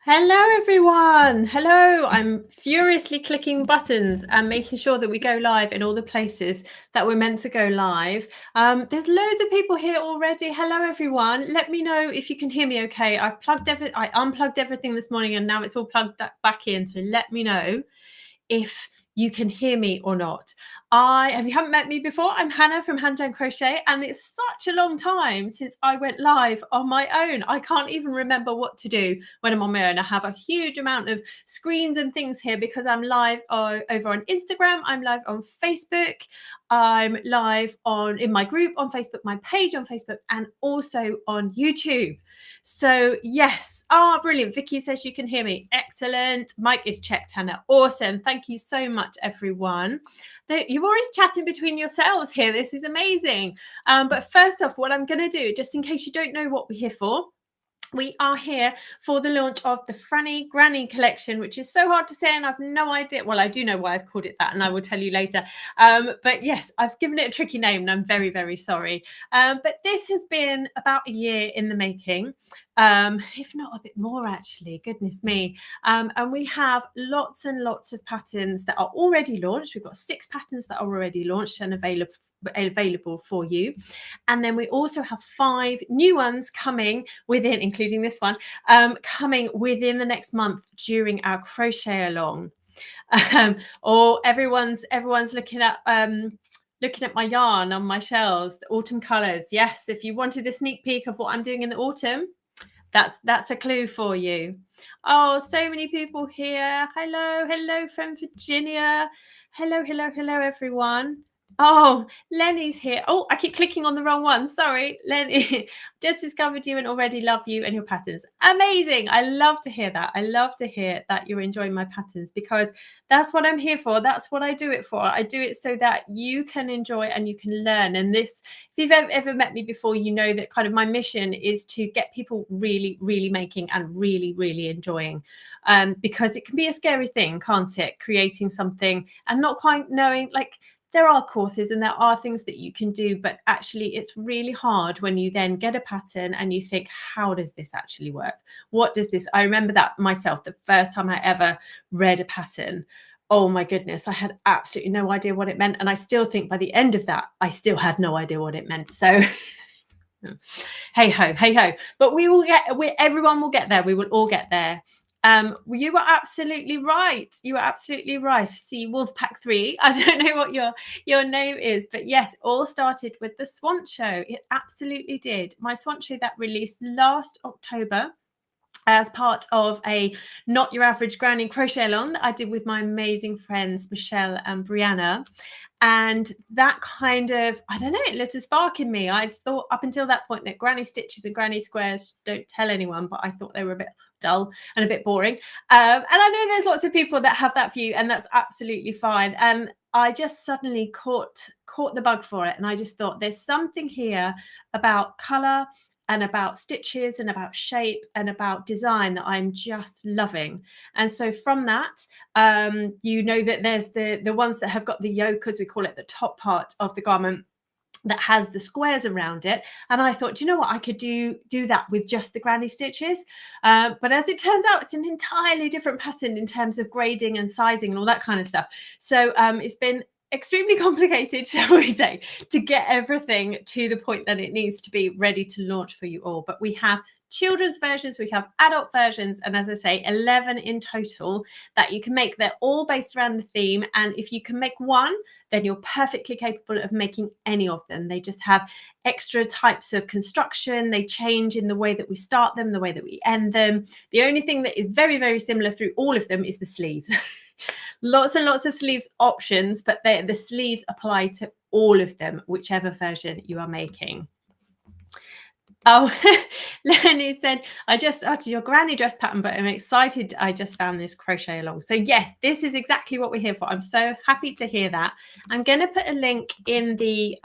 Hello everyone. Hello. I'm furiously clicking buttons and making sure that we go live in all the places that we're meant to go live. There's loads of people here already. Hello everyone. Let me know if you can hear me okay. I unplugged everything this morning and now it's all plugged back in. So let me know if you can hear me or not. If you haven't met me before, I'm Hannah from Hand Jam Crochet, and it's such a long time since I went live on my own. I can't even remember what to do when I'm on my own. I have a huge amount of screens and things here because I'm live over on Instagram, I'm live on Facebook, I'm live in my group on Facebook, my page on Facebook, and also on YouTube. So yes, brilliant. Vicky says you can hear me. Excellent. Mike is checked, Hannah. Awesome. Thank you so much, everyone. You've already chatted between yourselves here. This is amazing. But first off, what I'm going to do, just in case you don't know what we're here for, we are here for the launch of the Franny Granny collection, which is so hard to say and I've no idea. Well, I do know why I've called it that and I will tell you later. But yes, I've given it a tricky name and I'm very, very sorry. But this has been about a year in the making, if not a bit more actually, goodness me. And we have lots and lots of patterns that are already launched. We've got 6 patterns that are already launched and available for you. And then we also have 5 new ones coming within, including this one, coming within the next month during our crochet along. Or everyone's looking at my yarn on my shelves, the autumn colors. Yes, if you wanted a sneak peek of what I'm doing in the autumn, that's a clue for you. Oh, so many people here. Hello from Virginia. Hello everyone. Oh, Lenny's here. Oh, I keep clicking on the wrong one. Sorry, Lenny. Just discovered you and already love you and your patterns. Amazing. I love to hear that. I love to hear that you're enjoying my patterns because that's what I'm here for. That's what I do it for. I do it so that you can enjoy and you can learn. And this, if you've ever met me before, you know that kind of my mission is to get people really, really making and really, really enjoying. Because it can be a scary thing, can't it? Creating something and not quite knowing, like, there are courses and there are things that you can do, but actually it's really hard when you then get a pattern and you think, how does this actually work? What does this? I remember that myself, the first time I ever read a pattern. Oh my goodness, I had absolutely no idea what it meant. And I still think by the end of that, I still had no idea what it meant. So hey ho. But everyone will get there. We will all get there. You were absolutely right. You were absolutely right. See, Wolfpack 3. I don't know what your name is, but yes, all started with the Swan Show. It absolutely did. My Swan Show that released last October as part of a Not Your Average Granny crochet along that I did with my amazing friends Michelle and Brianna. And that kind of, I don't know, it lit a spark in me. I thought up until that point that granny stitches and granny squares, don't tell anyone, but I thought they were a bit dull and a bit boring. And I know there's lots of people that have that view, and that's absolutely fine. And I just suddenly caught the bug for it. And I just thought there's something here about color and about stitches and about shape and about design that I'm just loving. And so from that, you know that there's the ones that have got the yoke, as we call it, the top part of the garment that has the squares around it. And I thought, you know what, I could do that with just the granny stitches. But as it turns out, it's an entirely different pattern in terms of grading and sizing and all that kind of stuff. So it's been extremely complicated, shall we say, to get everything to the point that it needs to be ready to launch for you all. But we have children's versions, we have adult versions, and as I say, 11 in total that you can make. They're all based around the theme, and if you can make one, then you're perfectly capable of making any of them. They just have extra types of construction. They change in the way that we start them, the way that we end them. The only thing that is very, very similar through all of them is the sleeves. Lots and lots of sleeves options, but the sleeves apply to all of them, whichever version you are making. Oh, Lenny said, I just started your granny dress pattern, but I'm excited. I just found this crochet along. So yes, this is exactly what we're here for. I'm so happy to hear that. I'm going to put a link in the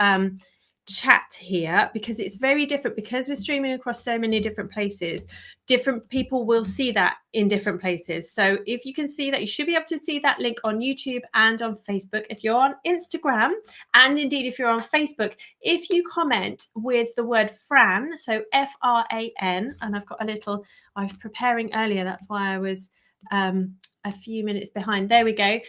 chat here because it's very different, because we're streaming across so many different places. Different people will see that in different places. So if you can see that, you should be able to see that link on YouTube and on Facebook. If you're on Instagram, and indeed if you're on Facebook, if you comment with the word Fran, so F-R-A-N, and I've got a little, I was preparing earlier, that's why I was a few minutes behind. There we go.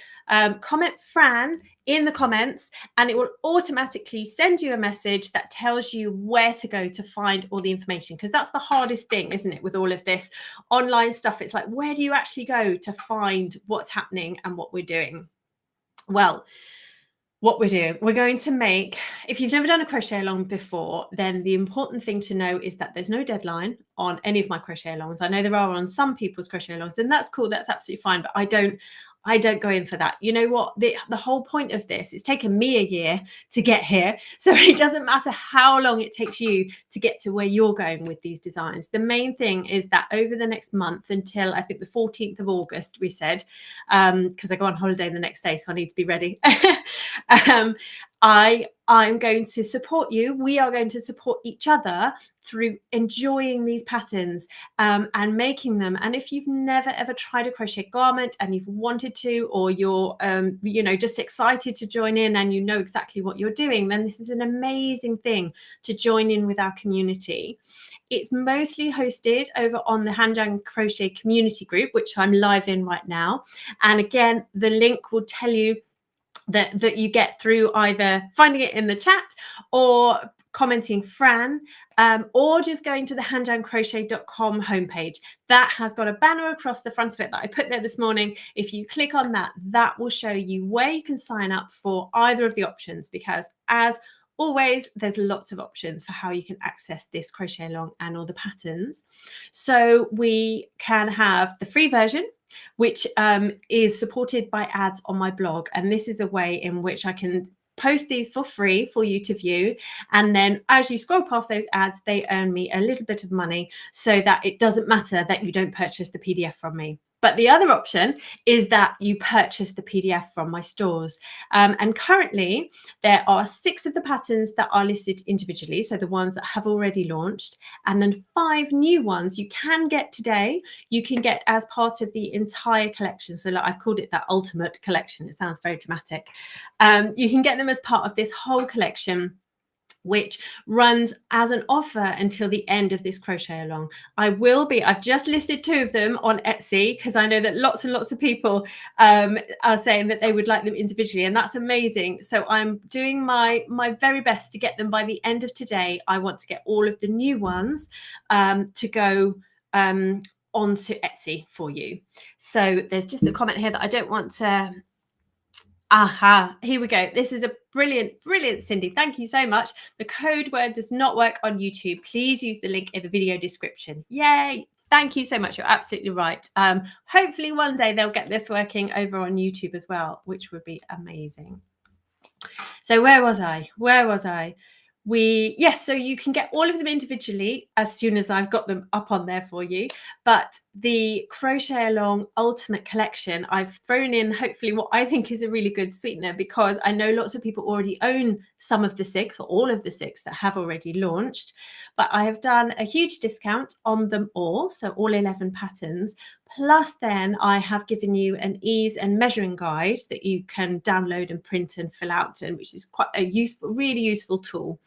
Comment Fran in the comments, and it will automatically send you a message that tells you where to go to find all the information, because that's the hardest thing, isn't it, with all of this online stuff? It's like, where do you actually go to find what's happening and what we're doing? Well, what we're doing, we're going to make, if you've never done a crochet along before, then the important thing to know is that there's no deadline on any of my crochet alongs. I know there are on some people's crochet alongs, and that's cool, that's absolutely fine, but I don't go in for that. You know what, the whole point of this, it's taken me a year to get here, so it doesn't matter how long it takes you to get to where you're going with these designs. The main thing is that over the next month, until I think the 14th of August, we said, because I go on holiday the next day, so I need to be ready. I'm going to support you. We are going to support each other through enjoying these patterns and making them. And if you've never ever tried a crochet garment and you've wanted to, or you're just excited to join in and you know exactly what you're doing, then this is an amazing thing to join in with our community. It's mostly hosted over on the Hanjang Crochet community group, which I'm live in right now. And again, the link will tell you that you get through either finding it in the chat or commenting Fran, or just going to the hanjangcrochet.com homepage. That has got a banner across the front of it that I put there this morning. If you click on that, that will show you where you can sign up for either of the options, because as always, there's lots of options for how you can access this crochet along and all the patterns. So we can have the free version, which is supported by ads on my blog. And this is a way in which I can post these for free for you to view. And then as you scroll past those ads, they earn me a little bit of money, so that it doesn't matter that you don't purchase the PDF from me. But the other option is that you purchase the PDF from my stores. And currently there are 6 of the patterns that are listed individually, so the ones that have already launched, and then 5 new ones you can get today. You can get as part of the entire collection. So like, I've called it that ultimate collection. It sounds very dramatic. You can get them as part of this whole collection, which runs as an offer until the end of this crochet along. I've just listed 2 of them on Etsy, because I know that lots and lots of people are saying that they would like them individually, and that's amazing. So I'm doing my very best to get them by the end of today. I want to get all of the new ones to go onto Etsy for you. So there's just a comment here that I don't want to... Aha, here we go. This is a brilliant, Cindy. Thank you so much. The code word does not work on YouTube. Please use the link in the video description. Yay. Thank you so much. You're absolutely right. Hopefully one day they'll get this working over on YouTube as well, which would be amazing. So where was I? Yes, so you can get all of them individually as soon as I've got them up on there for you. But the Crochet Along Ultimate Collection, I've thrown in hopefully what I think is a really good sweetener, because I know lots of people already own some of the 6 or all of the 6 that have already launched. But I have done a huge discount on them all, so all 11 patterns. Plus then I have given you an ease and measuring guide that you can download and print and fill out, and which is quite a useful, really useful tool.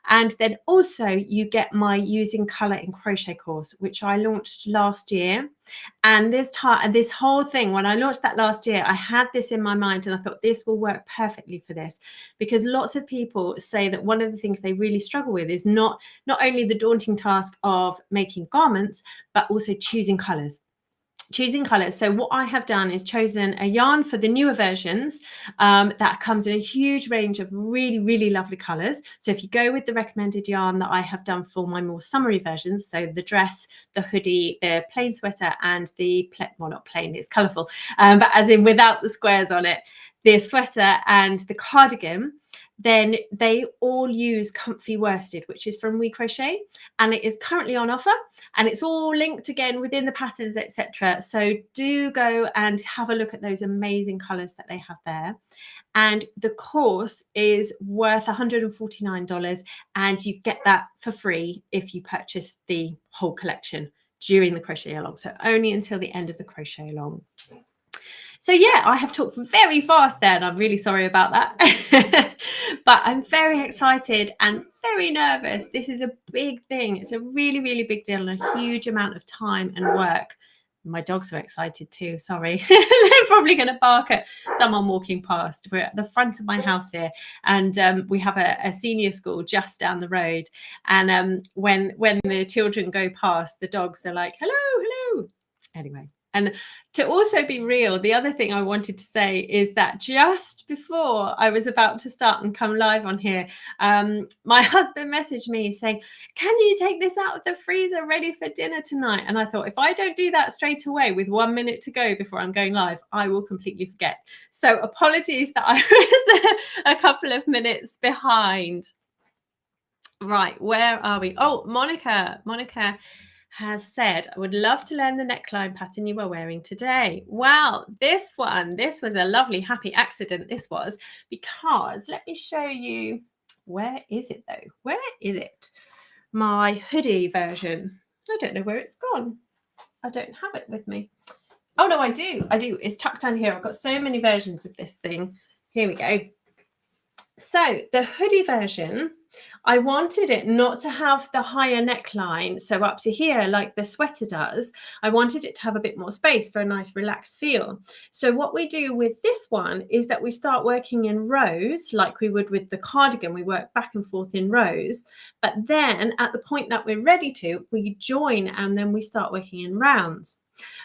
And then also you get my Using Colour in Crochet course, which I launched last year. And this whole thing, when I launched that last year, I had this in my mind and I thought this will work perfectly for this, because lots of people say that one of the things they really struggle with is not only the daunting task of making garments, but also choosing colours. So what I have done is chosen a yarn for the newer versions that comes in a huge range of really lovely colors. So if you go with the recommended yarn that I have done for my more summery versions, so the dress, the hoodie, the plain sweater, and the well, not plain, it's colorful, but as in without the squares on it, the sweater and the cardigan, then they all use comfy worsted, which is from We Crochet, and it is currently on offer, and it's all linked again within the patterns, etc. So do go and have a look at those amazing colors that they have there. And the course is worth $149, and you get that for free if you purchase the whole collection during the crochet along. So only until the end of the crochet along. So yeah, I have talked very fast there, and I'm really sorry about that. But I'm very excited and very nervous. This is a big thing. It's a really, really big deal and a huge amount of time and work. My dogs are excited too, sorry. They're probably going to bark at someone walking past. We're at the front of my house here, and we have a senior school just down the road. And when the children go past, the dogs are like, hello, hello. Anyway. And to also be real, the other thing I wanted to say is that just before I was about to start and come live on here, my husband messaged me saying, can you take this out of the freezer ready for dinner tonight? And I thought, if I don't do that straight away with 1 minute to go before I'm going live, I will completely forget. So apologies that I was a couple of minutes behind. Right, where are we? Oh, Monica has said, I would love to learn the neckline pattern you were wearing today. Well, this was a lovely, happy accident. This was because, let me show you, where is it though? Where is it? My hoodie version. I don't know where it's gone. I don't have it with me. Oh no, I do. It's tucked down here. I've got so many versions of this thing. Here we go. So the hoodie version, I wanted it not to have the higher neckline, so up to here like the sweater does. I wanted it to have a bit more space for a nice relaxed feel. So what we do with this one is that we start working in rows like we would with the cardigan. We work back and forth in rows, but then at the point that we're ready to, we join and then we start working in rounds.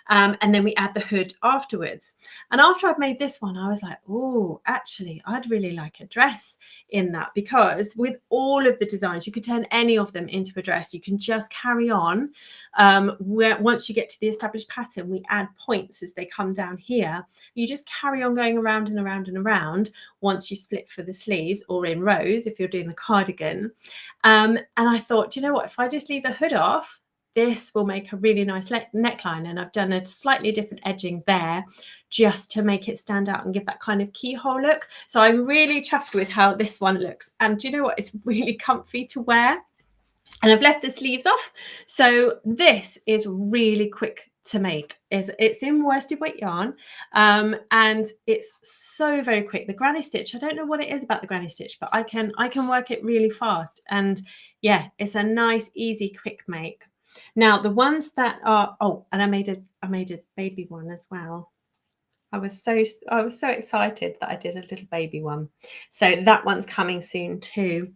And then we add the hood afterwards. And after I've made this one, I was like, oh, actually, I'd really like a dress in that, because with all of the designs, you could turn any of them into a dress. You can just carry on. Where once you get to the established pattern, we add points as they come down here. You just carry on going around and around and around once you split for the sleeves, or in rows if you're doing the cardigan. And I thought, you know what, if I just leave the hood off, this will make a really nice neckline. And I've done a slightly different edging there just to make it stand out and give that kind of keyhole look. So I'm really chuffed with how this one looks. And do you know what? It's really comfy to wear. And I've left the sleeves off. So this is really quick to make. It's in worsted weight yarn, and it's so very quick. The granny stitch, I don't know what it is about the granny stitch, but I can work it really fast. And yeah, it's a nice, easy, quick make. Now the ones that are, oh, and I made a baby one as well. I was so excited that I did a little baby one. So that one's coming soon too.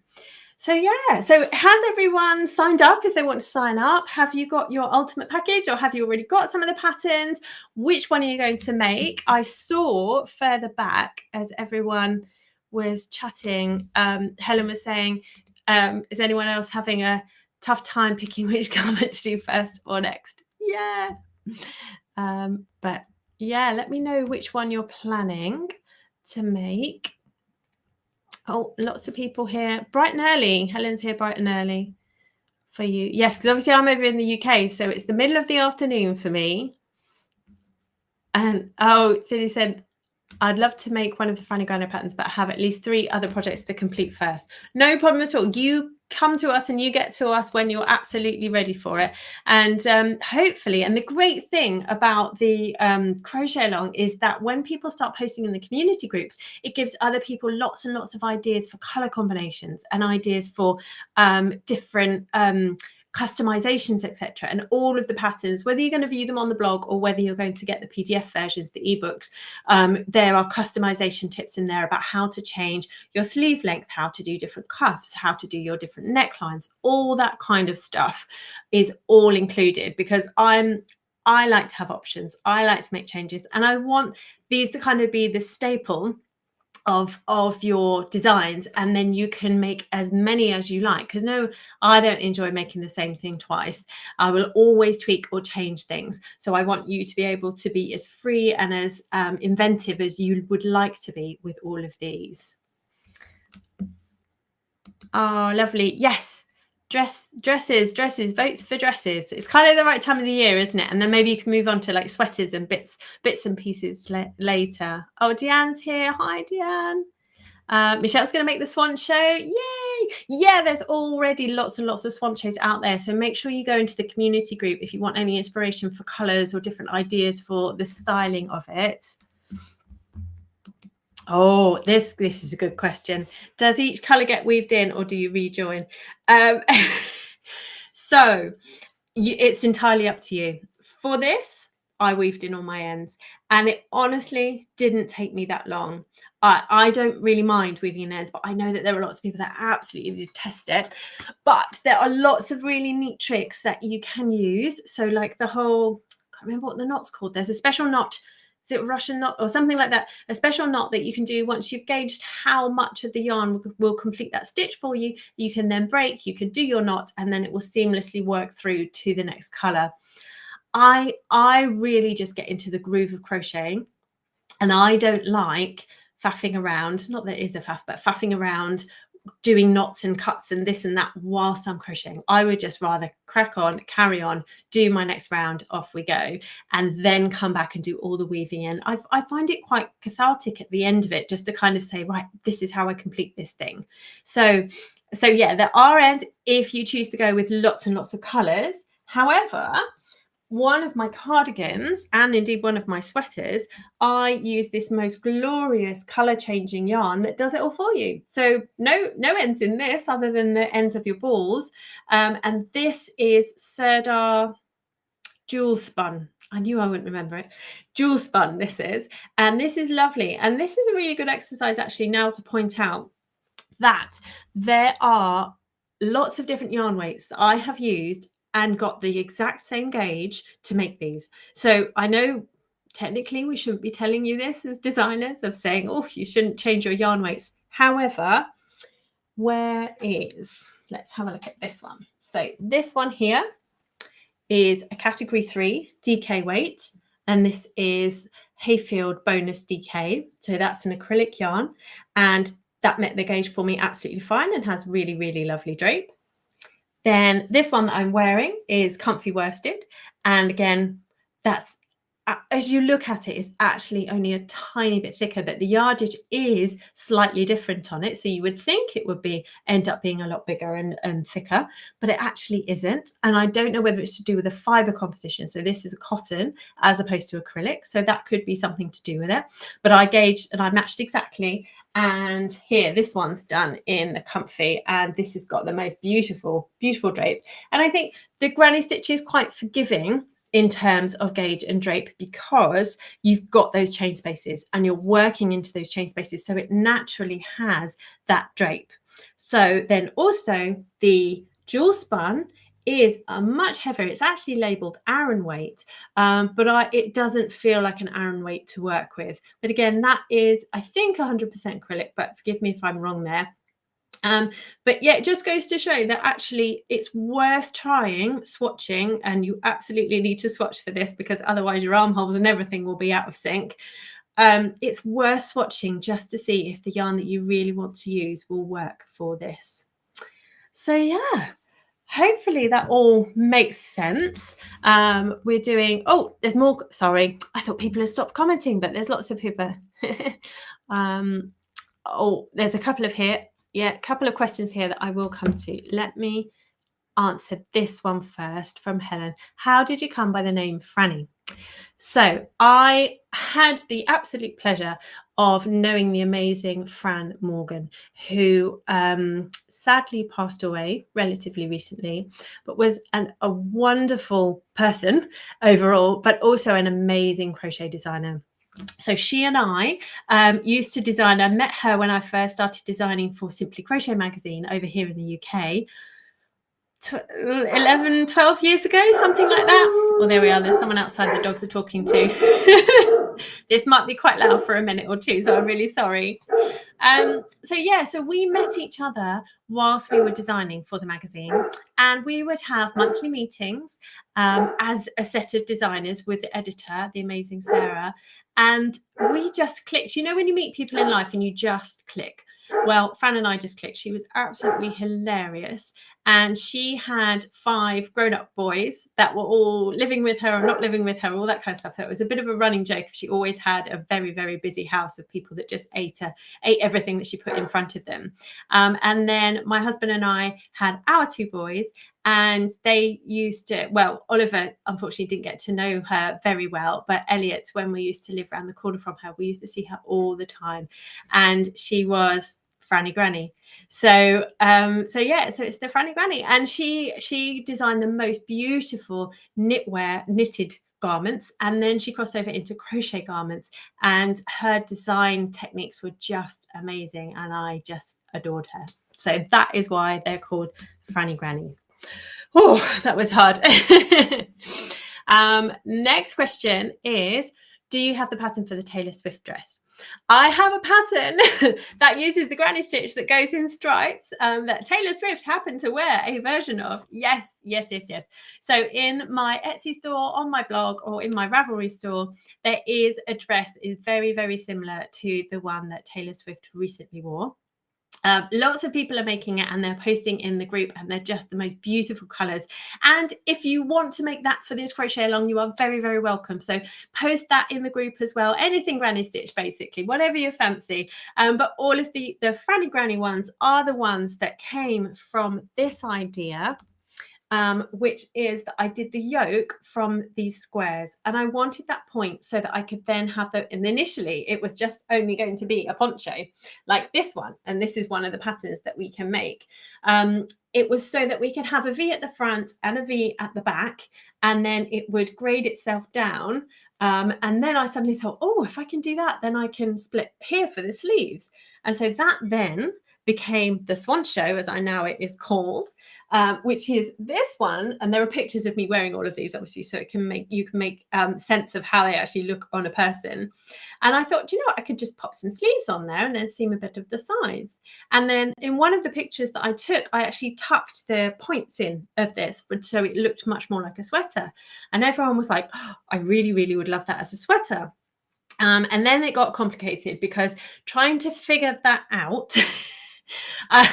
So yeah, so has everyone signed up if they want to sign up? Have you got your ultimate package, or have you already got some of the patterns? Which one are you going to make? I saw further back as everyone was chatting, Helen was saying, is anyone else having a tough time picking which garment to do first or next? Yeah. But yeah, let me know which one you're planning to make. Oh, lots of people here. Bright and early. Helen's here bright and early for you. Yes, because obviously I'm over in the UK, so it's the middle of the afternoon for me. And oh, Cindy said, I'd love to make one of the Franny Grano patterns, but have at least 3 other projects to complete first. No problem at all. You come to us and you get to us when you're absolutely ready for it. And hopefully, and the great thing about the crochet along is that when people start posting in the community groups, it gives other people lots and lots of ideas for color combinations and ideas for different customizations, etc. And all of the patterns, whether you're going to view them on the blog or whether you're going to get the PDF versions, the ebooks, there are customization tips in there about how to change your sleeve length, how to do different cuffs, how to do your different necklines. All that kind of stuff is all included, because I like to have options. I like to make changes, and I want these to kind of be the staple of your designs, and then you can make as many as you like, because no, I don't enjoy making the same thing twice. I will always tweak or change things. So I want you to be able to be as free and as inventive as you would like to be with all of these. Oh, lovely. Yes. Dresses, votes for dresses. It's kind of the right time of the year, isn't it? And then maybe you can move on to like sweaters and bits and pieces later. Oh, Deanne's here. Hi, Deanne. Michelle's going to make the swan show. Yay! Yeah, there's already lots and lots of swan shows out there. So make sure you go into the community group if you want any inspiration for colours or different ideas for the styling of it. Oh, this is a good question. Does each colour get weaved in or do you rejoin? So it's entirely up to you. For this, I weaved in on my ends and it honestly didn't take me that long. I don't really mind weaving in ends, but I know that there are lots of people that absolutely detest it. But there are lots of really neat tricks that you can use. So like the whole, I can't remember what the knot's called. There's a special knot. Is it Russian knot or something like that? A special knot that you can do once you've gauged how much of the yarn will complete that stitch for you. You can then break, you can do your knot, and then it will seamlessly work through to the next color. I really just get into the groove of crocheting, and I don't like faffing around. Not that it is a faff, but faffing around doing knots and cuts and this and that whilst I'm crocheting. I would just rather crack on, carry on, do my next round, off we go, and then come back and do all the weaving in. I find it quite cathartic at the end of it, just to kind of say, right, this is how I complete this thing. So yeah, there are ends if you choose to go with lots and lots of colors. However, one of my cardigans and indeed one of my sweaters, I use this most glorious color changing yarn that does it all for you. So no ends in this other than the ends of your balls. And this is Sirdar Jewel Spun. I knew I wouldn't remember it. Jewel Spun this is. And this is lovely. And this is a really good exercise actually now to point out that there are lots of different yarn weights that I have used and got the exact same gauge to make these. So I know technically we shouldn't be telling you this as designers, of saying, oh, you shouldn't change your yarn weights. However, let's have a look at this one. So this one here is a category 3 DK weight, and this is Hayfield bonus DK. So that's an acrylic yarn, and that met the gauge for me absolutely fine and has really, really lovely drape. Then this one that I'm wearing is comfy worsted. And again, that's, as you look at it, is actually only a tiny bit thicker, but the yardage is slightly different on it. So you would think it would end up being a lot bigger and thicker, but it actually isn't. And I don't know whether it's to do with the fiber composition. So this is a cotton as opposed to acrylic. So that could be something to do with it. But I gauged and I matched exactly. And here, this one's done in the comfy, and this has got the most beautiful, beautiful drape. And I think the granny stitch is quite forgiving in terms of gauge and drape because you've got those chain spaces and you're working into those chain spaces. So it naturally has that drape. So then also the jewel spun is a much heavier. It's actually labeled Aran weight, but it doesn't feel like an Aran weight to work with. But again, that is, I think, 100% acrylic, but forgive me if I'm wrong there. But yeah, it just goes to show that actually it's worth trying swatching, and you absolutely need to swatch for this because otherwise your armholes and everything will be out of sync. It's worth swatching just to see if the yarn that you really want to use will work for this. So yeah, hopefully that all makes sense. We're doing, oh, there's more. Sorry, I thought people had stopped commenting, but there's lots of people. Oh, there's a couple of here. Yeah, a couple of questions here that I will come to. Let me answer this one first from Helen. How did you come by the name Franny? So I had the absolute pleasure of knowing the amazing Fran Morgan, who sadly passed away relatively recently, but was a wonderful person overall, but also an amazing crochet designer. So she and I used to design. I met her when I first started designing for Simply Crochet magazine over here in the UK. 11, 12 years ago, something like that. Well, there we are. There's someone outside the dogs are talking to. This might be quite loud for a minute or two, so I'm really sorry. So we met each other whilst we were designing for the magazine, and we would have monthly meetings as a set of designers with the editor, the amazing Sarah, and we just clicked. You know, when you meet people in life and you just click. Well, Fran and I just clicked. She was absolutely hilarious. And she had 5 grown-up boys that were all living with her or not living with her, all that kind of stuff. So it was a bit of a running joke. She always had a very, very busy house of people that just ate everything that she put in front of them. And then my husband and I had our 2 boys, and they used to, well, Oliver unfortunately didn't get to know her very well, but Elliot, when we used to live around the corner from her, we used to see her all the time, and she was Franny Granny. So it's the Franny Granny, and she designed the most beautiful knitted garments, and then she crossed over into crochet garments, and her design techniques were just amazing, and I just adored her. So that is why they're called Franny Grannies. Oh, that was hard. Next question is, do you have the pattern for the Taylor Swift dress? I have a pattern that uses the granny stitch that goes in stripes that Taylor Swift happened to wear a version of. Yes. So in my Etsy store, on my blog, or in my Ravelry store, there is a dress that is very, very similar to the one that Taylor Swift recently wore. Lots of people are making it, and they're posting in the group, and they're just the most beautiful colors. And if you want to make that for this crochet along, you are very, very welcome. So post that in the group as well. Anything granny stitch, basically, whatever you fancy. But all of the Franny Granny ones are the ones that came from this idea, which is that I did the yoke from these squares, and I wanted that point so that I could then have the, and initially it was just only going to be a poncho like this one, and this is one of the patterns that we can make. It was so that we could have a V at the front and a V at the back, and then it would grade itself down. And then I suddenly thought, oh, if I can do that, then I can split here for the sleeves. And so that then became the swan show, as I know it is called, which is this one. And there are pictures of me wearing all of these, obviously, so you can make sense of how they actually look on a person. And I thought, do you know what, I could just pop some sleeves on there and then seam a bit of the sides. And then in one of the pictures that I took, I actually tucked the points in of this, so it looked much more like a sweater. And everyone was like, oh, I really, really would love that as a sweater. And then it got complicated, because trying to figure that out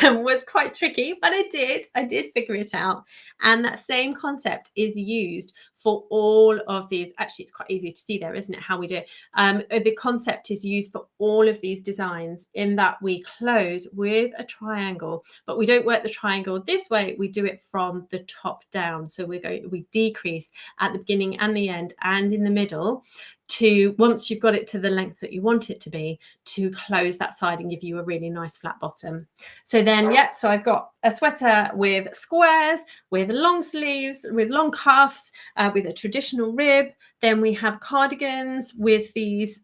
was quite tricky, but I did figure it out. And that same concept is used for all of these. Actually, it's quite easy to see there, isn't it, how we do it? The concept is used for all of these designs, in that we close with a triangle, but we don't work the triangle this way. We do it from the top down. So we decrease at the beginning and the end and in the middle, to, once you've got it to the length that you want it to be, to close that side and give you a really nice flat bottom. So then, so I've got a sweater with squares, with long sleeves, with long cuffs, with a traditional rib. Then we have cardigans with these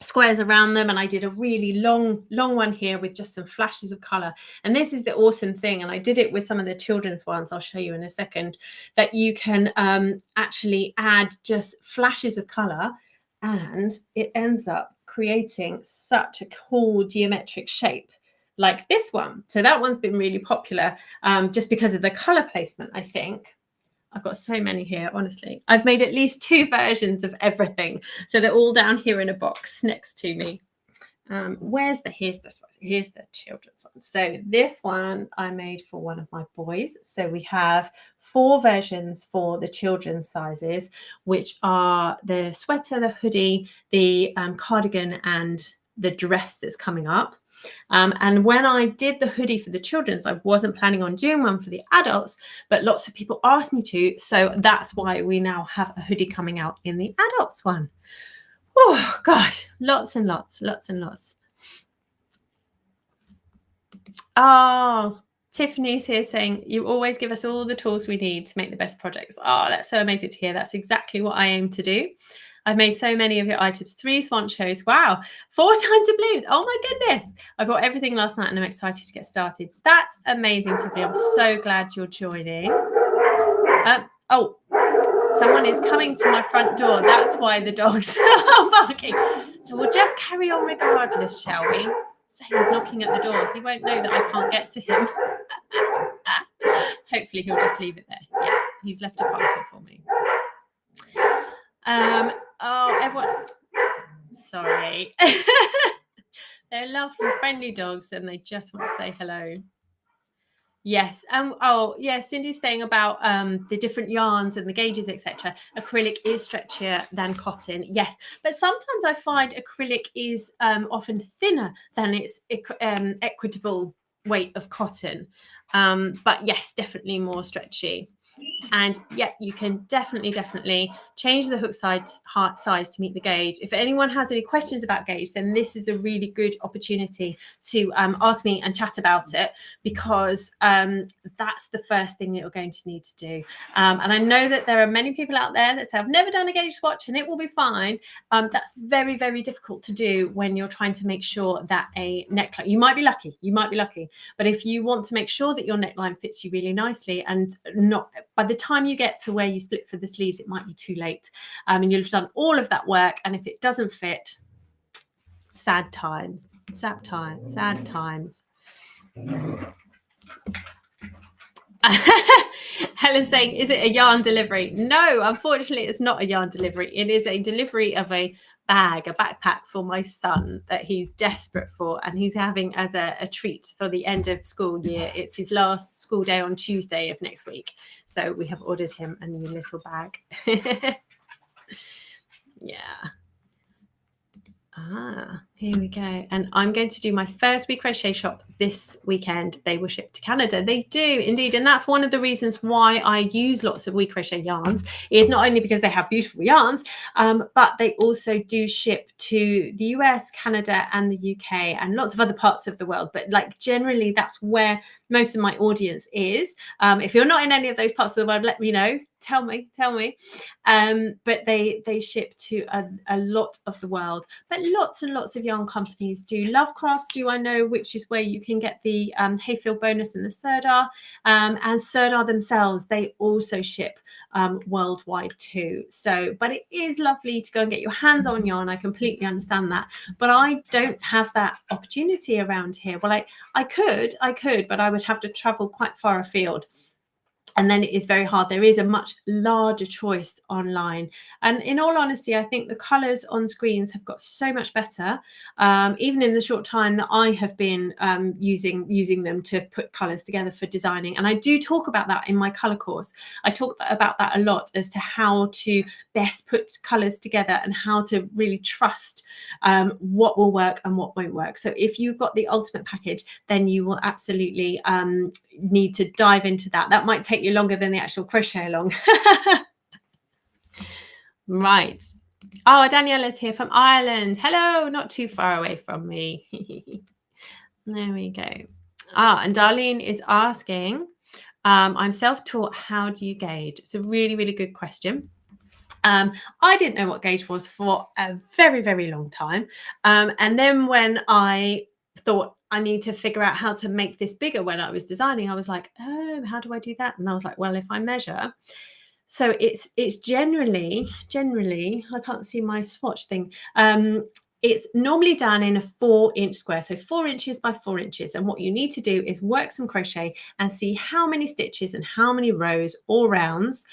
squares around them, and I did a really long one here with just some flashes of color. And this is the awesome thing, and I did it with some of the children's ones, I'll show you in a second, that you can actually add just flashes of color, and it ends up creating such a cool geometric shape like this one. So that one's been really popular, just because of the color placement, I think. I've got so many here, honestly. I've made at least 2 versions of everything. So they're all down here in a box next to me. Here's the children's one. So this one I made for one of my boys. So we have 4 versions for the children's sizes, which are the sweater, the hoodie, the cardigan, and the dress that's coming up. And when I did the hoodie for the children's, I wasn't planning on doing one for the adults, but lots of people asked me to. So that's why we now have a hoodie coming out in the adults one. Oh, gosh, lots and lots. Oh, Tiffany's here saying, you always give us all the tools we need to make the best projects. Oh, that's so amazing to hear. That's exactly what I aim to do. I've made so many of your items, 3 swan shows. Wow, 4 times a bloom. Oh my goodness. I bought everything last night and I'm excited to get started. That's amazing, Tiffany. I'm so glad you're joining. Oh, someone is coming to my front door. That's why the dogs are barking. So we'll just carry on regardless, shall we? So he's knocking at the door. He won't know that I can't get to him. Hopefully he'll just leave it there. Yeah, he's left a parcel for me. Oh, everyone, sorry. They're lovely, friendly dogs, and they just want to say hello. Yes. Oh, yeah. Cindy's saying about the different yarns and the gauges, etc. Acrylic is stretchier than cotton. Yes, but sometimes I find acrylic is often thinner than its equitable weight of cotton. But yes, definitely more stretchy. And yeah, you can definitely change the hook size to meet the gauge. If anyone has any questions about gauge, then this is a really good opportunity to ask me and chat about it, because that's the first thing that you're going to need to do. And I know that there are many people out there that say, I've never done a gauge swatch and it will be fine. That's very, very difficult to do when you're trying to make sure that a neckline, you might be lucky, but if you want to make sure that your neckline fits you really nicely, and not by the time you get to where you split for the sleeves, it might be too late. And you'll have done all of that work, and if it doesn't fit, sad times. Helen's saying, is it a yarn delivery? No, unfortunately, it's not a yarn delivery. It is a delivery of a bag, a backpack for my son that he's desperate for, and he's having as a treat for the end of school year. It's his last school day on Tuesday of next week, so we have ordered him a new little bag. Yeah. Here we go. And I'm going to do my first We Crochet shop this weekend. They will ship to Canada. They do indeed. And that's one of the reasons why I use lots of We Crochet yarns, is not only because they have beautiful yarns, but they also do ship to the US, Canada, and the UK, and lots of other parts of the world. But like generally, that's where most of my audience is. If you're not in any of those parts of the world, let me know. Tell me. But they ship to a lot of the world. But lots and lots of yarn companies do. Lovecrafts do, I know, which is where you can get the Hayfield bonus and the Sirdar. And Sirdar themselves, they also ship worldwide too. So, but it is lovely to go and get your hands on yarn. I completely understand that. But I don't have that opportunity around here. Well, I could, but I would have to travel quite far afield. And then it is very hard. There is a much larger choice online. And in all honesty, I think the colours on screens have got so much better, even in the short time that I have been using them to put colours together for designing. And I do talk about that in my colour course. I talk about that a lot, as to how to best put colours together and how to really trust what will work and what won't work. So if you've got the ultimate package, then you will absolutely need to dive into that. That might take you longer than the actual crochet along. Right. Oh, Daniela's here from Ireland. Hello, not too far away from me. There we go. And Darlene is asking, I'm self-taught, how do you gauge? It's a really, really good question. I didn't know what gauge was for a very, very long time. And then when I thought I need to figure out how to make this bigger when I was designing, I was like, oh, how do I do that? And I was like, well, if I measure. So it's generally, I can't see my swatch thing. It's normally done in a 4-inch square, so 4 inches by 4 inches. And what you need to do is work some crochet and see how many stitches and how many rows or rounds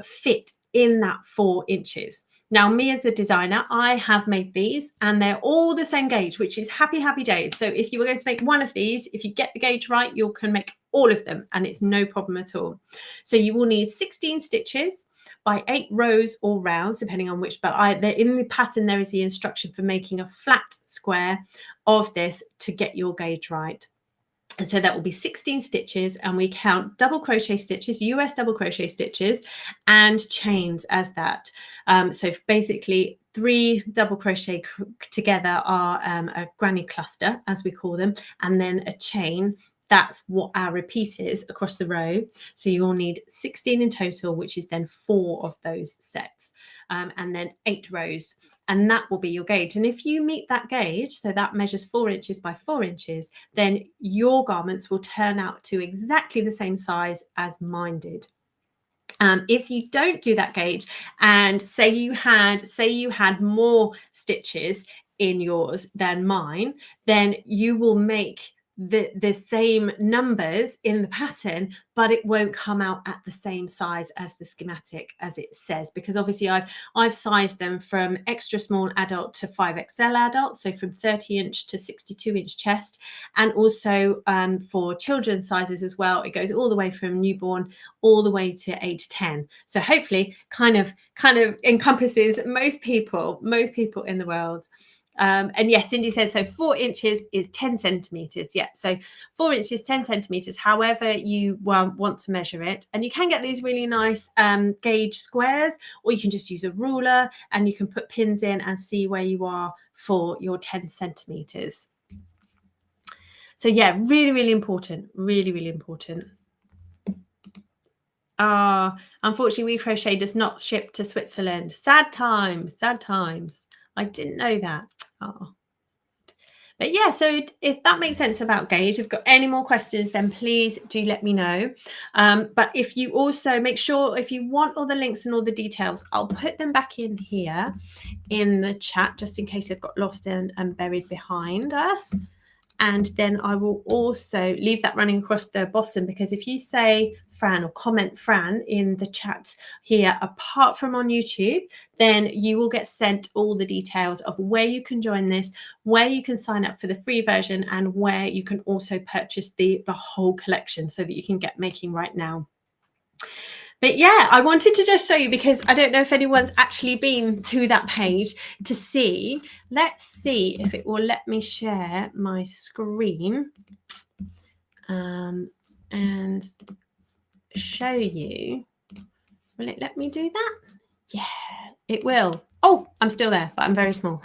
fit in that 4 inches. Now, me as a designer, I have made these and they're all the same gauge, which is happy, happy days. So if you were going to make one of these, if you get the gauge right, you can make all of them and it's no problem at all. So you will need 16 stitches by 8 rows or rounds, depending on which, but in the pattern, there is the instruction for making a flat square of this to get your gauge right. And so that will be 16 stitches, and we count double crochet stitches, US double crochet stitches, and chains as that. So basically 3 double crochet together are a granny cluster, as we call them, and then a chain. That's what our repeat is across the row. So you will need 16 in total, which is then 4 of those sets, and then 8 rows. And that will be your gauge. And if you meet that gauge, so that measures 4 inches by 4 inches, then your garments will turn out to exactly the same size as mine did. If you don't do that gauge, and say you had more stitches in yours than mine, then you will make the same numbers in the pattern, but it won't come out at the same size as the schematic as it says, because obviously I've sized them from extra small adult to 5XL adult, so from 30-inch to 62-inch chest, and also for children's sizes as well. It goes all the way from newborn all the way to age 10. So hopefully kind of encompasses most people in the world. And yes, Cindy says, so 4 inches is 10 centimeters. Yeah, so 4 inches, 10 centimeters, however you want to measure it. And you can get these really nice gauge squares, or you can just use a ruler and you can put pins in and see where you are for your 10 centimeters. So yeah, really, really important. Really, really important. Unfortunately, We Crochet does not ship to Switzerland. Sad times, sad times. I didn't know that. Oh. But yeah, so if that makes sense about gauge, if you've got any more questions, then please do let me know. But if you also make sure, if you want all the links and all the details, I'll put them back in here in the chat, just in case they've got lost and buried behind us. And then I will also leave that running across the bottom, because if you say Fran or comment Fran in the chat here, apart from on YouTube, then you will get sent all the details of where you can join this, where you can sign up for the free version, and where you can also purchase the whole collection so that you can get making right now. But yeah, I wanted to just show you, because I don't know if anyone's actually been to that page to see. Let's see if it will let me share my screen and show you. Will it let me do that? Yeah, it will. Oh, I'm still there, but I'm very small.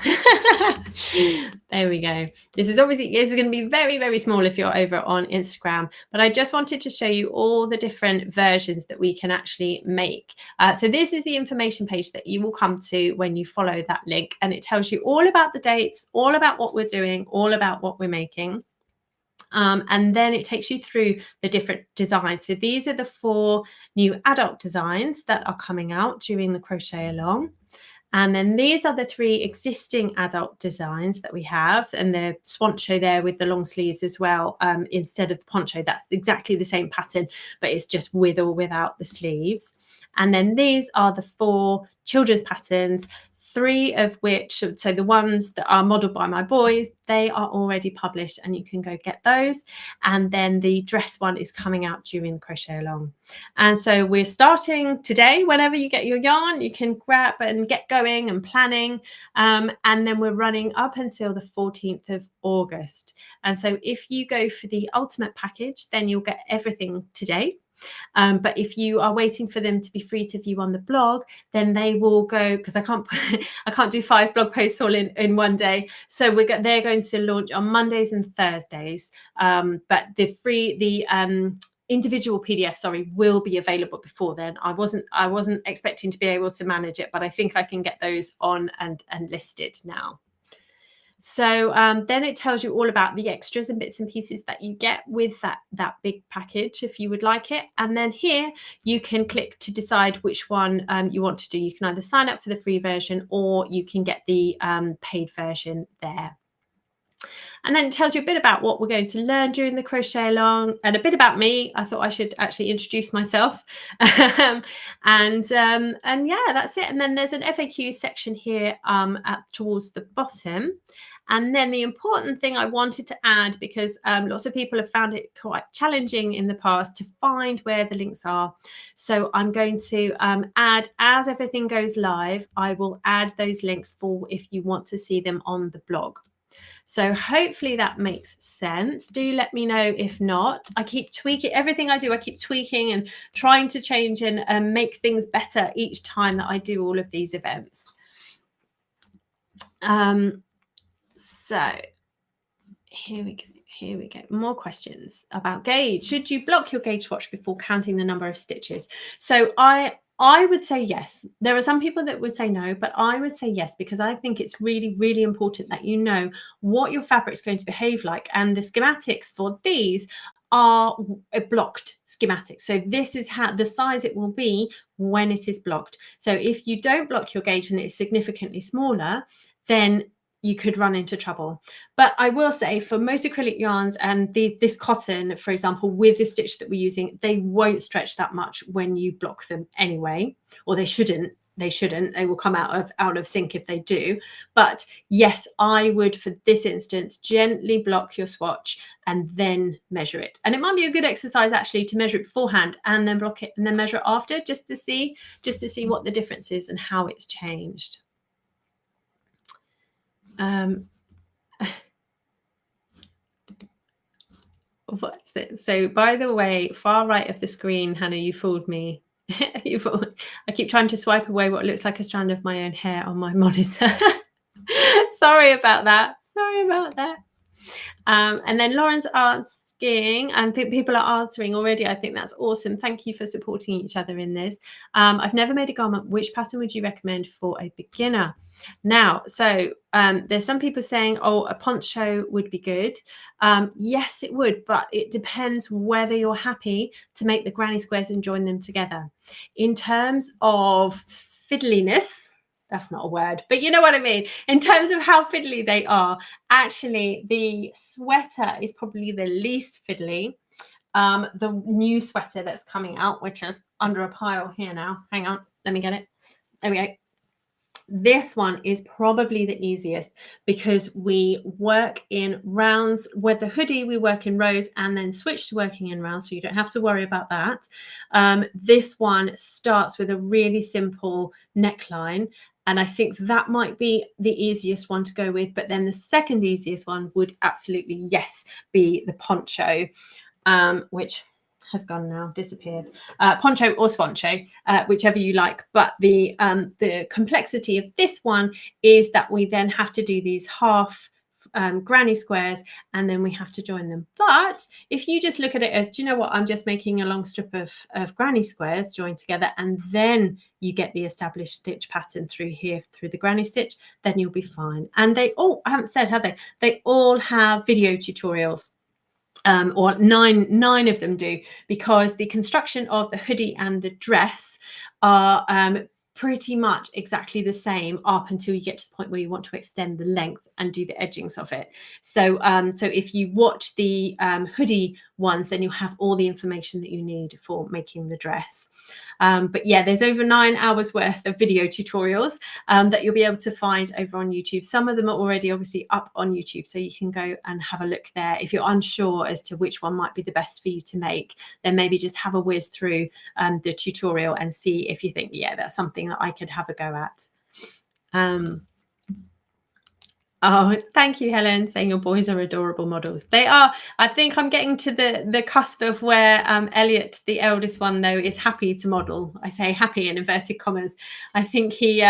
There we go. This is going to be very, very small if you're over on Instagram, but I just wanted to show you all the different versions that we can actually make. So this is the information page that you will come to when you follow that link, and it tells you all about the dates, all about what we're doing, all about what we're making. And then it takes you through the different designs. So these are the 4 new adult designs that are coming out during the crochet along. And then these are the 3 existing adult designs that we have, and the swancho there with the long sleeves as well. Instead of poncho, that's exactly the same pattern, but it's just with or without the sleeves. And then these are the 4 children's patterns, 3 of which, so the ones that are modeled by my boys, they are already published and you can go get those. And then the dress one is coming out during the crochet along. And so we're starting today. Whenever you get your yarn, you can grab and get going and planning. And then we're running up until the 14th of August. And so if you go for the ultimate package, then you'll get everything today. But if you are waiting for them to be free to view on the blog, then they will go, because I can't do 5 blog posts all in one day. So they're going to launch on Mondays and Thursdays. But the individual PDF, will be available before then. I wasn't expecting to be able to manage it, but I think I can get those on and listed now. So then it tells you all about the extras and bits and pieces that you get with that big package, if you would like it. And then here you can click to decide which one you want to do. You can either sign up for the free version, or you can get the paid version there. And then it tells you a bit about what we're going to learn during the crochet along, and a bit about me. I thought I should actually introduce myself. And yeah, that's it. And then there's an FAQ section here towards the bottom. And then the important thing I wanted to add, because lots of people have found it quite challenging in the past to find where the links are. So I'm going to add, as everything goes live, I will add those links for if you want to see them on the blog. So hopefully that makes sense. Do let me know if not. I keep tweaking everything I do. I keep tweaking and trying to change and make things better each time that I do all of these events. So here we go. More questions about gauge. Should you block your gauge swatch before counting the number of stitches? So I would say yes. There are some people that would say no, but I would say yes, because I think it's really, really important that you know what your fabric is going to behave like. And the schematics for these are a blocked schematic. So this is how the size it will be when it is blocked. So if you don't block your gauge and it's significantly smaller, then you could run into trouble. But I will say for most acrylic yarns and this cotton, for example, with the stitch that we're using, they won't stretch that much when you block them anyway, or they shouldn't. They will come out of sync if they do. But yes, I would, for this instance, gently block your swatch and then measure it. And it might be a good exercise actually to measure it beforehand and then block it and then measure it after, just to see what the difference is and how it's changed. What's it? So by the way, far right of the screen, Hannah, you fooled me. I keep trying to swipe away what looks like a strand of my own hair on my monitor. Sorry about that. And then Lauren's asking, and people are answering already. I think that's awesome. Thank you for supporting each other in this. I've never made a garment. Which pattern would you recommend for a beginner? Now, so there's some people saying, oh, a poncho would be good. Yes, it would, but it depends whether you're happy to make the granny squares and join them together. In terms of fiddliness, that's not a word, but you know what I mean. In terms of how fiddly they are, actually, the sweater is probably the least fiddly. The new sweater that's coming out, which is under a pile here now. Hang on, let me get it. There we go. This one is probably the easiest because we work in rounds. With the hoodie, we work in rows and then switch to working in rounds, so you don't have to worry about that. This one starts with a really simple neckline, and I think that might be the easiest one to go with. But then the second easiest one would absolutely, yes, be the poncho, which has gone now, disappeared. Poncho or sponcho, whichever you like. But the complexity of this one is that we then have to do these half granny squares and then we have to join them. But if you just look at it as, do you know what, I'm just making a long strip of granny squares joined together, and then you get the established stitch pattern through here, through the granny stitch, then you'll be fine. And they all, I haven't said, have they? They all have video tutorials. Or nine of them do, because the construction of the hoodie and the dress are pretty much exactly the same up until you get to the point where you want to extend the length and do the edgings of it. So so if you watch the hoodie ones, then you'll have all the information that you need for making the dress. But yeah, there's over 9 hours worth of video tutorials that you'll be able to find over on YouTube. Some of them are already obviously up on YouTube, so you can go and have a look there. If you're unsure as to which one might be the best for you to make, then maybe just have a whiz through the tutorial and see if you think, yeah, that's something that I could have a go at. Oh, thank you, Helen, saying your boys are adorable models. They are. I think I'm getting to the cusp of where Elliot, the eldest one, though, is happy to model. I say happy in inverted commas. I think he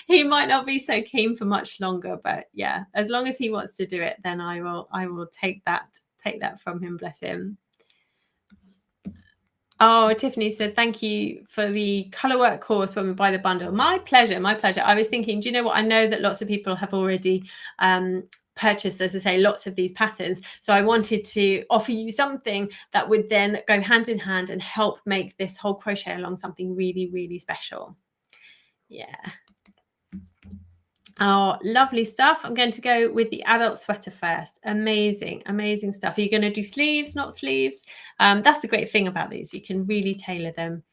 he might not be so keen for much longer, but yeah, as long as he wants to do it, then I will take that from him, bless him. Oh, Tiffany said, thank you for the colour work course when we buy the bundle. My pleasure, my pleasure. I was thinking, do you know what? I know that lots of people have already purchased, as I say, lots of these patterns. So I wanted to offer you something that would then go hand in hand and help make this whole crochet along something really, really special. Yeah. Oh, lovely stuff. I'm going to go with the adult sweater first. Amazing, amazing stuff. Are you going to do sleeves, not sleeves? That's the great thing about these. You can really tailor them.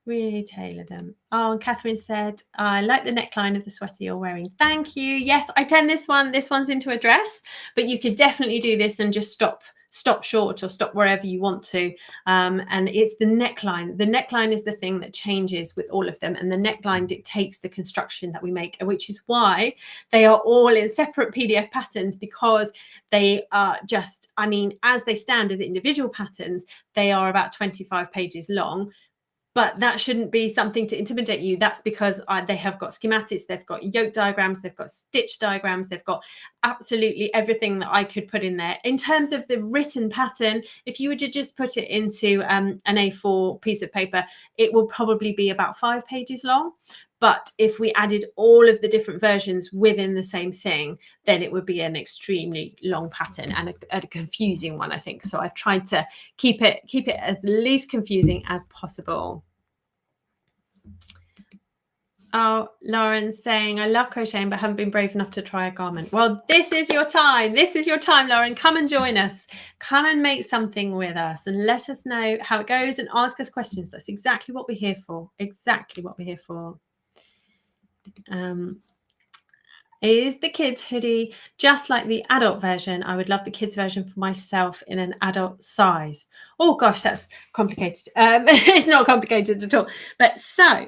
Really tailor them. Oh, and Catherine said, I like the neckline of the sweater you're wearing. Thank you. Yes, I tend this one's into a dress, but you could definitely do this and just stop short or stop wherever you want to. And it's the neckline. The neckline is the thing that changes with all of them, and the neckline dictates the construction that we make, which is why they are all in separate PDF patterns, because they are just, I mean, as they stand as individual patterns, they are about 25 pages long. But that shouldn't be something to intimidate you. That's because they have got schematics, they've got yoke diagrams, they've got stitch diagrams, they've got absolutely everything that I could put in there. In terms of the written pattern, if you were to just put it into an A4 piece of paper, it will probably be about 5 pages long. But if we added all of the different versions within the same thing, then it would be an extremely long pattern and a confusing one, I think. So I've tried to keep it as least confusing as possible. Oh, Lauren's saying, I love crocheting, but haven't been brave enough to try a garment. Well, this is your time. This is your time, Lauren. Come and join us. Come and make something with us and let us know how it goes and ask us questions. That's exactly what we're here for. Exactly what we're here for. Is the kids hoodie just like the adult version? I would love the kids version for myself in an adult size. Oh gosh, that's complicated. It's not complicated at all. But so,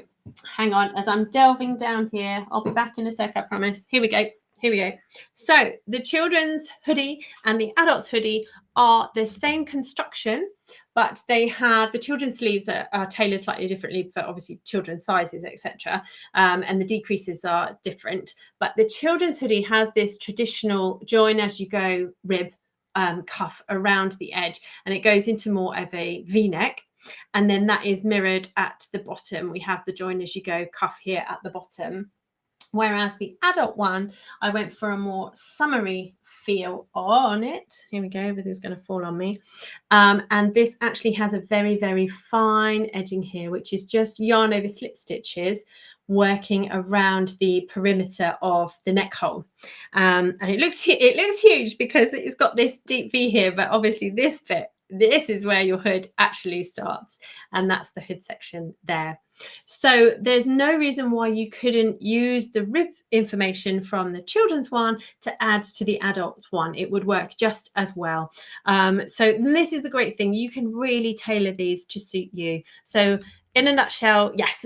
hang on, as I'm delving down here, I'll be back in a sec, I promise. Here we go. Here we go. So the children's hoodie and the adult's hoodie are the same construction, but they have the children's sleeves are tailored slightly differently for obviously children's sizes, etc. And the decreases are different. But the children's hoodie has this traditional join as you go rib cuff around the edge, and it goes into more of a V-neck. And then that is mirrored at the bottom. We have the join as you go cuff here at the bottom. Whereas the adult one, I went for a more summery feel on it. Here we go, everything's going to fall on me. And this actually has a very, very fine edging here, which is just yarn over slip stitches working around the perimeter of the neck hole. And it looks huge because it's got this deep V here, but obviously this bit, this is where your hood actually starts, and that's the hood section there. So there's no reason why you couldn't use the rib information from the children's one to add to the adult one. It would work just as well. So this is the great thing. You can really tailor these to suit you. So in a nutshell, yes.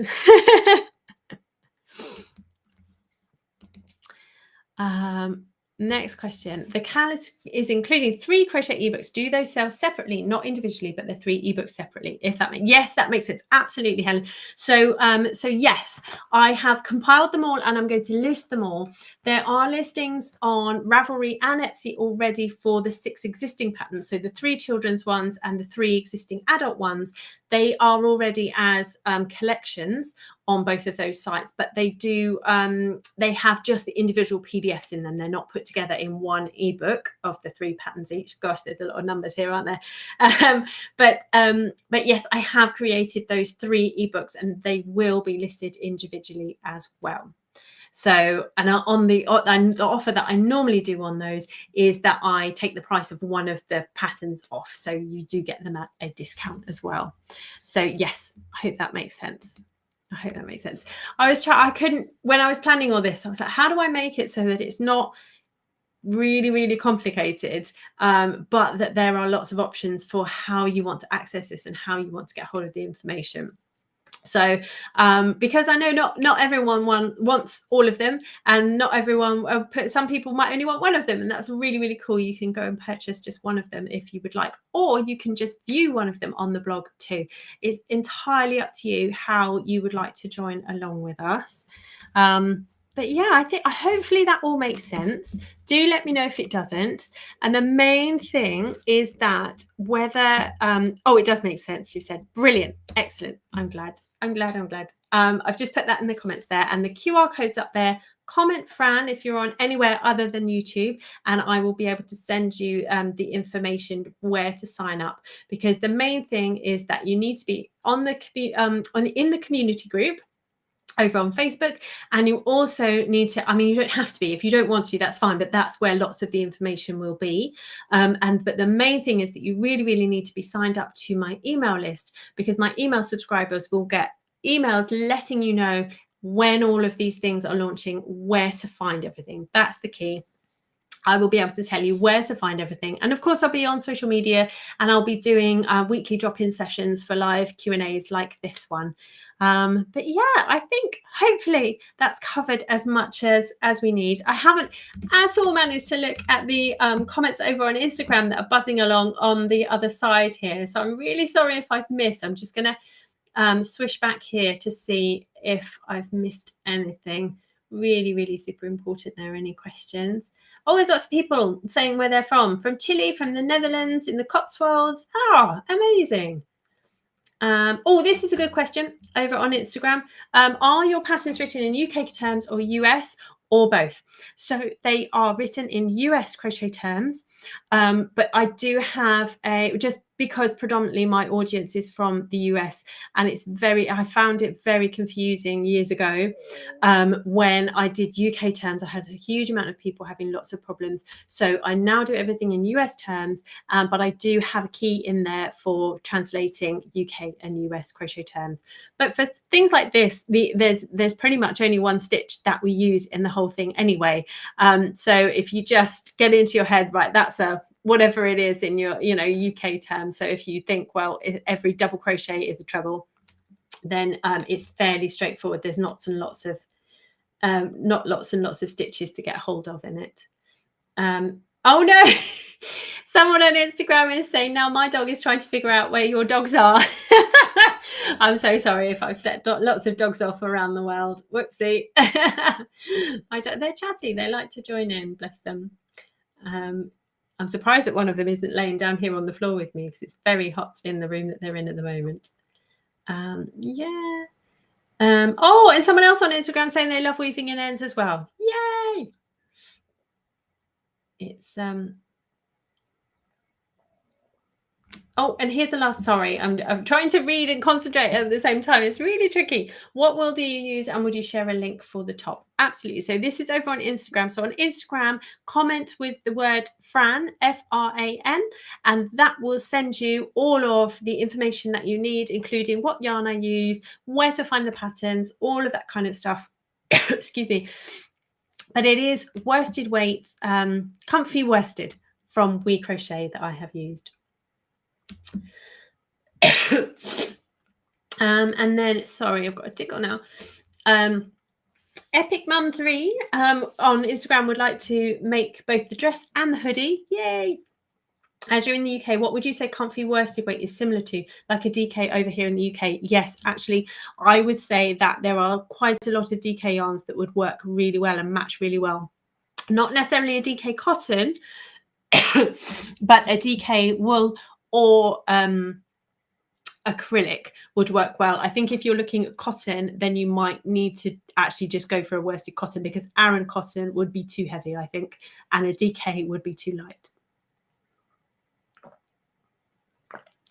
Next question. The Cal is including 3 crochet ebooks. Do those sell separately, not individually, but the 3 ebooks separately? If that makes yes, that makes sense. Absolutely, Helen. So, so yes, I have compiled them all, and I'm going to list them all. There are listings on Ravelry and Etsy already for the 6 existing patterns. So the 3 children's ones and the 3 existing adult ones. They are already as collections on both of those sites, but they do they have just the individual PDFs in them. They're not put together in one ebook of the 3 patterns each. Gosh, there's a lot of numbers here, aren't there? But yes, I have created those 3 ebooks, and they will be listed individually as well. So, and on the offer that I normally do on those is that I take the price of one of the patterns off, so you do get them at a discount as well. So yes, I hope that makes sense. I hope that makes sense. I couldn't, when I was planning all this, I was like, how do I make it so that it's not really, really complicated, but that there are lots of options for how you want to access this and how you want to get hold of the information. So because I know not everyone wants all of them, and not everyone, some people might only want one of them, and that's really, really cool. You can go and purchase just one of them if you would like, or you can just view one of them on the blog too. It's entirely up to you how you would like to join along with us. But yeah, I think hopefully that all makes sense. Do let me know if it doesn't. And the main thing is that whether, oh, it does make sense. You said, brilliant, excellent. I'm glad. I've just put that in the comments there, and the QR code's up there. Comment Fran if you're on anywhere other than YouTube, and I will be able to send you the information where to sign up, because the main thing is that you need to be on the in the community group over on Facebook, and you also need to, I mean, you don't have to be. If you don't want to, that's fine, but that's where lots of the information will be. But the main thing is that you really, really need to be signed up to my email list, because my email subscribers will get emails letting you know when all of these things are launching, where to find everything. That's the key. I will be able to tell you where to find everything. And of course, I'll be on social media, and I'll be doing weekly drop-in sessions for live Q&As like this one. But yeah, I think hopefully that's covered as much as we need. I haven't at all managed to look at the comments over on Instagram that are buzzing along on the other side here. So I'm really sorry if I've missed. I'm just going to swish back here to see if I've missed anything. Really, really super important. There are any questions? Oh, there's lots of people saying where they're from Chile, from the Netherlands, in the Cotswolds. Oh, amazing. Oh, this is a good question over on Instagram. Are your patterns written in UK terms or US, or both? So they are written in US crochet terms, but I do have just because predominantly my audience is from the US, and I found it very confusing years ago. When I did UK terms, I had a huge amount of people having lots of problems. So I now do everything in US terms, but I do have a key in there for translating UK and US crochet terms. But for things like this, there's pretty much only one stitch that we use in the whole thing anyway. So if you just get into your head, right, that's a whatever it is in your UK term. So if you think, well, every double crochet is a treble, then it's fairly straightforward. There's not lots and lots of stitches to get hold of in it. Oh no, someone on Instagram is saying now my dog is trying to figure out where your dogs are. I'm so sorry if I've set lots of dogs off around the world. Whoopsie. They're chatty. They like to join in, bless them. I'm surprised that one of them isn't laying down here on the floor with me because it's very hot in the room that they're in at the moment. Yeah. Oh, and someone else on Instagram saying they love weaving in ends as well. Yay! It's Oh, and here's the last. Sorry, I'm trying to read and concentrate at the same time. It's really tricky. What will do you use, and would you share a link for the top? Absolutely. So this is over on Instagram. So on Instagram, comment with the word Fran, F-R-A-N, and that will send you all of the information that you need, including what yarn I use, where to find the patterns, all of that kind of stuff. Excuse me. But it is worsted weight, comfy worsted from We Crochet that I have used. And then, sorry, I've got a tickle now. Epic Mum 3 on Instagram would like to make both the dress and the hoodie. Yay! As you're in the UK, what would you say comfy worsted weight is similar to, like a DK over here in the UK? Yes, actually, I would say that there are quite a lot of DK yarns that would work really well and match really well. Not necessarily a DK cotton, but a DK wool or acrylic would work well. I think if you're looking at cotton, then you might need to actually just go for a worsted cotton, because Aran cotton would be too heavy, I think, and a DK would be too light.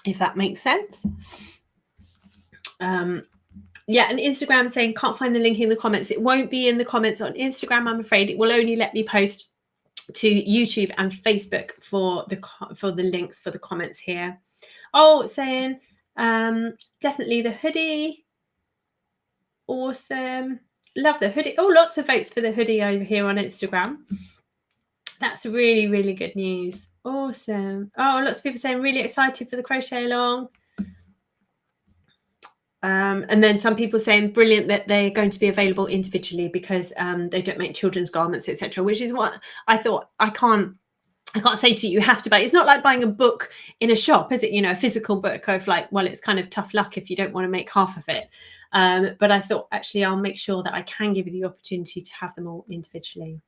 If that makes sense. Yeah, and Instagram saying can't find the link in the comments. It won't be in the comments on Instagram, I'm afraid. It will only let me post to YouTube and Facebook for the links for the comments here. Oh, saying definitely the hoodie. Awesome. Love the hoodie. Oh, lots of votes for the hoodie over here on Instagram. That's really, really good news. Awesome. Oh, lots of people saying really excited for the crochet along. And then some people saying brilliant that they're going to be available individually because they don't make children's garments, etc., which is what I thought. I can't say to you, you have to buy. It's not like buying a book in a shop, is it? You know, a physical book of like, well, it's kind of tough luck if you don't want to make half of it. But I thought, actually, I'll make sure that I can give you the opportunity to have them all individually.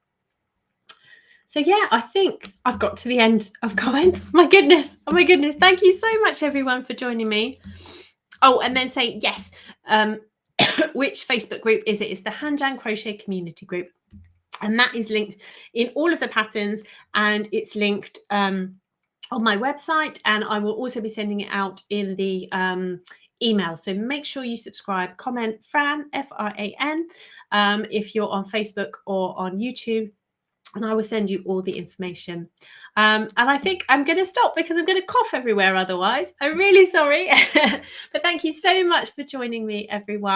So yeah, I think I've got to the end of comments. My goodness. Oh my goodness. Thank you so much, everyone, for joining me. Oh, and then say yes. Which Facebook group is it? It's the Hanjan Crochet Community Group. And that is linked in all of the patterns, and it's linked on my website, and I will also be sending it out in the email. So make sure you subscribe, comment Fran, F-R-A-N, if you're on Facebook or on YouTube, and I will send you all the information. And I think I'm going to stop because I'm going to cough everywhere otherwise. I'm really sorry. But thank you so much for joining me, everyone.